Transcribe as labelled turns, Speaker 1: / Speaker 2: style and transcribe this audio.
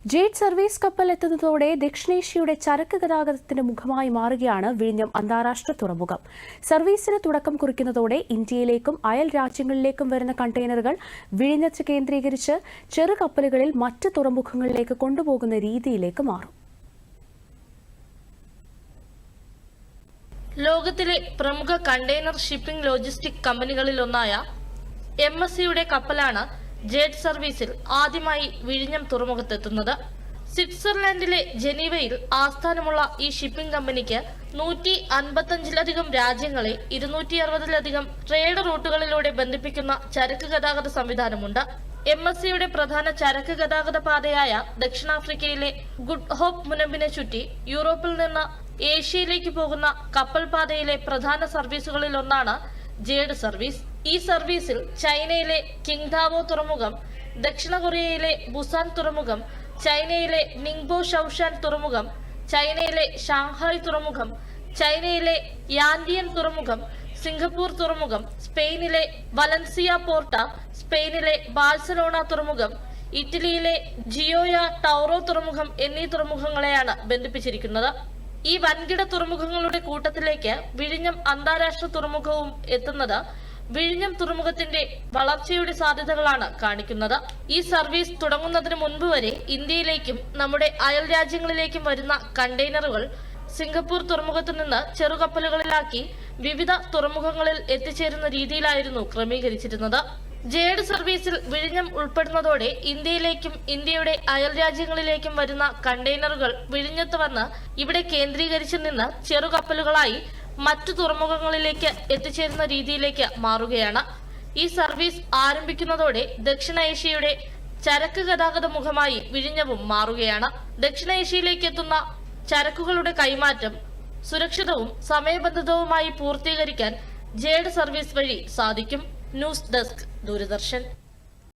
Speaker 1: Jade service കപ്പൽ എത്തുന്നതോടെ ദക്ഷിണേഷ്യയുടെ ചരക്ക് ഗതാഗതത്തിന്റെ മുഖമായി മാറുകയാണ് വിഴിഞ്ഞം അന്താരാഷ്ട്ര തുറമുഖം. സർവീസിന് തുടക്കം കുറിക്കുന്നതോടെ ഇന്ത്യയിലേക്കും അയൽ രാജ്യങ്ങളിലേക്കും വരുന്ന കണ്ടെയ്നറുകൾ വിഴിഞ്ഞത്ത് കേന്ദ്രീകരിച്ച് ചെറുകപ്പലുകളിൽ മറ്റ് തുറമുഖങ്ങളിലേക്ക് കൊണ്ടുപോകുന്ന രീതിയിലേക്ക് മാറും.
Speaker 2: ലോകത്തിലെ പ്രമുഖ കണ്ടെയ്നർ ഷിപ്പിംഗ് ലോജിസ്റ്റിക് കമ്പനികളിലൊന്നായ MSCയുടെ കപ്പലാണ് ജേഡ് സർവീസിൽ ആദ്യമായി വിഴിഞ്ഞം തുറമുഖത്തെത്തുന്നത്. സ്വിറ്റ്സർലൻഡിലെ ജനീവയിൽ ആസ്ഥാനമുള്ള ഈ ഷിപ്പിംഗ് കമ്പനിക്ക് 155-ലധികം രാജ്യങ്ങളെ 260-ലധികം ട്രേഡ് റൂട്ടുകളിലൂടെ ബന്ധിപ്പിക്കുന്ന ചരക്ക് ഗതാഗത സംവിധാനമുണ്ട്. MSCയുടെ പ്രധാന ചരക്ക് ഗതാഗത പാതയായ ദക്ഷിണാഫ്രിക്കയിലെ ഗുഡ് ഹോപ്പ് മുനമ്പിനെ ചുറ്റി യൂറോപ്പിൽ നിന്ന് ഏഷ്യയിലേക്ക് പോകുന്ന കപ്പൽ പാതയിലെ പ്രധാന സർവീസുകളിലൊന്നാണ് ജേഡ് സർവീസ്. ഈ സർവീസിൽ ചൈനയിലെ കിങ്താവോ തുറമുഖം, ദക്ഷിണ കൊറിയയിലെ ബുസാൻ തുറമുഖം, ചൈനയിലെ നിങ്ബോ ഷൌഷാൻ തുറമുഖം, ചൈനയിലെ ഷാങ്ഹായ് തുറമുഖം, ചൈനയിലെ യാൻഡിയൻ തുറമുഖം, സിംഗപ്പൂർ തുറമുഖം, സ്പെയിനിലെ വലൻസിയ പോർട്ട, സ്പെയിനിലെ ബാഴ്സലോണ തുറമുഖം, ഇറ്റലിയിലെ ജിയോയ ടൗറോ തുറമുഖം എന്നീ തുറമുഖങ്ങളെയാണ് ബന്ധിപ്പിച്ചിരിക്കുന്നത്. ഈ വൻകിട തുറമുഖങ്ങളുടെ കൂട്ടത്തിലേക്ക് വിഴിഞ്ഞം അന്താരാഷ്ട്ര തുറമുഖവും എത്തുന്നത് വിഴിഞ്ഞം തുറമുഖത്തിന്റെ വളർച്ചയുടെ സാധ്യതകളാണ് കാണിക്കുന്നത്. ഈ സർവീസ് തുടങ്ങുന്നതിന് മുൻപ് വരെ ഇന്ത്യയിലേക്കും നമ്മുടെ അയൽ രാജ്യങ്ങളിലേക്കും വരുന്ന കണ്ടെയ്നറുകൾ സിംഗപ്പൂർ തുറമുഖത്തു നിന്ന് ചെറുകപ്പലുകളിലാക്കി വിവിധ തുറമുഖങ്ങളിൽ എത്തിച്ചേരുന്ന രീതിയിലായിരുന്നു ക്രമീകരിച്ചിരുന്നത്. ജേഡ് സർവീസിൽ വിഴിഞ്ഞം ഉൾപ്പെടുന്നതോടെ ഇന്ത്യയിലേക്കും ഇന്ത്യയുടെ അയൽ രാജ്യങ്ങളിലേക്കും വരുന്ന കണ്ടെയ്നറുകൾ വിഴിഞ്ഞത്ത് വന്ന് ഇവിടെ കേന്ദ്രീകരിച്ചു നിന്ന് ചെറുകപ്പലുകളായി മറ്റു തുറമുഖങ്ങളിലേക്ക് എത്തിച്ചേരുന്ന രീതിയിലേക്ക് മാറുകയാണ്. ഈ സർവീസ് ആരംഭിക്കുന്നതോടെ ദക്ഷിണേഷ്യയുടെ ചരക്ക് ഗതാഗത മുഖമായി വിഴിഞ്ഞവും മാറുകയാണ്. ദക്ഷിണേഷ്യയിലേക്ക് എത്തുന്ന ചരക്കുകളുടെ കൈമാറ്റം സുരക്ഷിതവും സമയബന്ധിതവുമായി പൂർത്തീകരിക്കാൻ ജേഡ് സർവീസ് വഴി സാധിക്കും. News desk, Doordarshan.